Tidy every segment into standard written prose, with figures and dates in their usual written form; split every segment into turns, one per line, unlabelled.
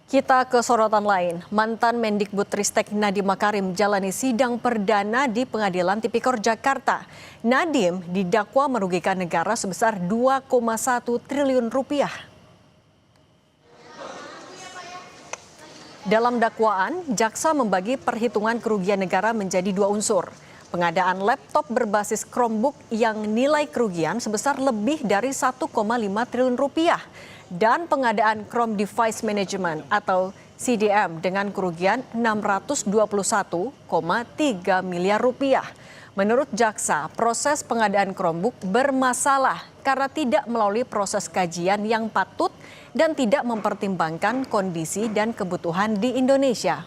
Kita ke sorotan lain. Mantan Mendikbudristek Nadiem Makarim jalani sidang perdana di Pengadilan Tipikor Jakarta. Nadiem didakwa merugikan negara sebesar 2,1 triliun rupiah. Dalam dakwaan, jaksa membagi perhitungan kerugian negara menjadi dua unsur. Pengadaan laptop berbasis Chromebook yang nilai kerugian sebesar lebih dari 1,5 triliun rupiah dan pengadaan Chrome Device Management atau CDM dengan kerugian 621,3 miliar rupiah. Menurut jaksa, proses pengadaan Chromebook bermasalah karena tidak melalui proses kajian yang patut dan tidak mempertimbangkan kondisi dan kebutuhan di Indonesia.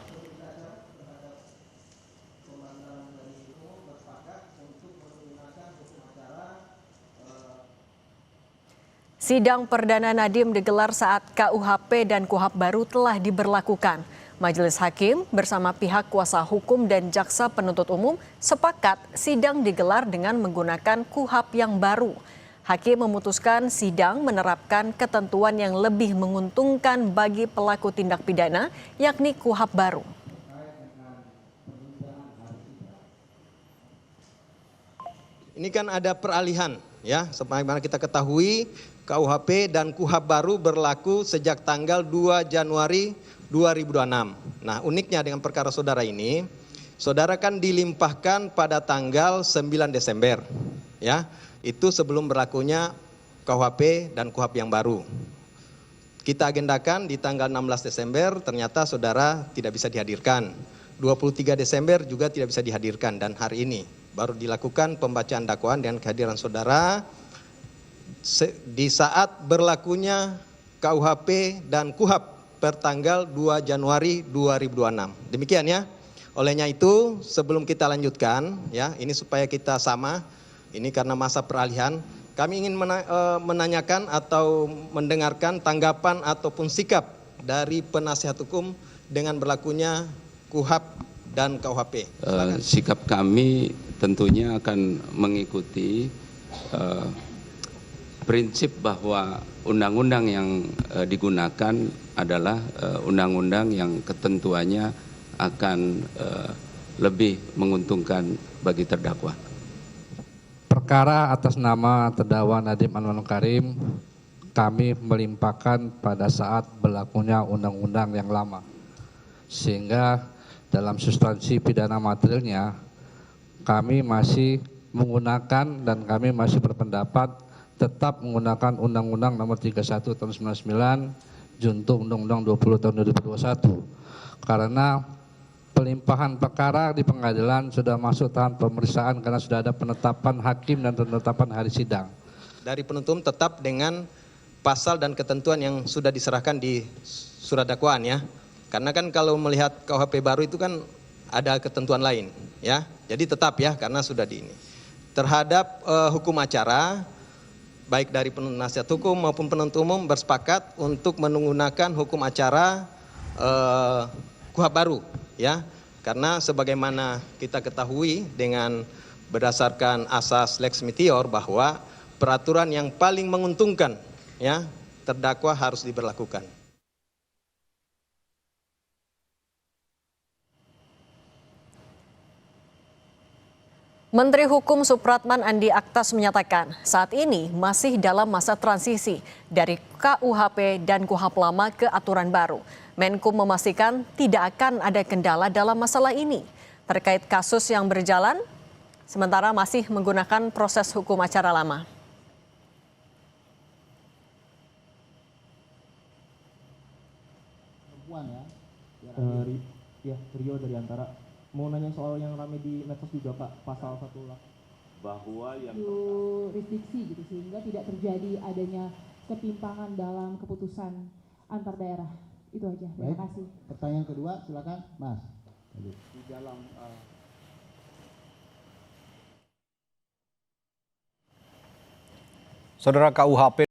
Sidang perdana Nadiem digelar saat KUHP dan KUHAP baru telah diberlakukan. Majelis Hakim bersama pihak kuasa hukum dan jaksa penuntut umum sepakat sidang digelar dengan menggunakan KUHAP yang baru. Hakim memutuskan sidang menerapkan ketentuan yang lebih menguntungkan bagi pelaku tindak pidana, yakni KUHAP baru.
Ini kan ada peralihan, ya, sebagaimana kita ketahui KUHP dan KUHAP baru berlaku sejak tanggal 2 Januari 2026. Nah, uniknya dengan perkara saudara ini, saudara kan dilimpahkan pada tanggal 9 Desember, ya. Itu sebelum berlakunya KUHP dan KUHAP yang baru. Kita agendakan di tanggal 16 Desember, ternyata saudara tidak bisa dihadirkan. 23 Desember juga tidak bisa dihadirkan dan hari ini baru dilakukan pembacaan dakwaan dengan kehadiran saudara di saat berlakunya KUHP dan KUHAP per tanggal 2 Januari 2026. Demikian ya. Olehnya itu sebelum kita lanjutkan ya, ini supaya kita sama, ini karena masa peralihan, kami ingin menanyakan atau mendengarkan tanggapan ataupun sikap dari penasihat hukum dengan berlakunya KUHAP dan KUHP.
Sikap kami tentunya akan mengikuti prinsip bahwa undang-undang yang digunakan adalah undang-undang yang ketentuannya akan lebih menguntungkan bagi terdakwa.
Perkara atas nama terdakwa Nadiem Anwar Makarim kami melimpahkan pada saat berlakunya undang-undang yang lama. Sehingga dalam substansi pidana materialnya kami masih menggunakan dan kami masih berpendapat tetap menggunakan Undang-Undang Nomor 31 Tahun 99 junto Undang-Undang 20 Tahun 2021. Karena pelimpahan perkara di pengadilan sudah masuk tahap pemeriksaan karena sudah ada penetapan hakim dan penetapan hari sidang.
Dari penuntut tetap dengan pasal dan ketentuan yang sudah diserahkan di surat dakwaan ya. Karena kan kalau melihat KUHP baru itu kan ada ketentuan lain ya. Jadi tetap ya karena sudah di ini. Terhadap hukum acara baik dari penasihat hukum maupun penuntut umum bersepakat untuk menggunakan hukum acara KUHAP baru ya. Karena sebagaimana kita ketahui dengan berdasarkan asas Lex Meteor bahwa peraturan yang paling menguntungkan ya terdakwa harus diberlakukan.
Menteri Hukum Supratman Andi Aktas menyatakan saat ini masih dalam masa transisi dari KUHP dan KUHAP lama ke aturan baru. Menkum memastikan tidak akan ada kendala dalam masalah ini. Terkait kasus yang berjalan, sementara masih menggunakan proses hukum acara lama.
Rio dari Antara. Mau nanya soal yang rame di medsos juga Pak, pasal 18
bahwa yang
jurisdiksi gitu sehingga tidak terjadi adanya ketimpangan dalam keputusan antar daerah. Itu aja. Terima kasih.
Pertanyaan kedua silakan Mas.
di dalam
Saudara KUHP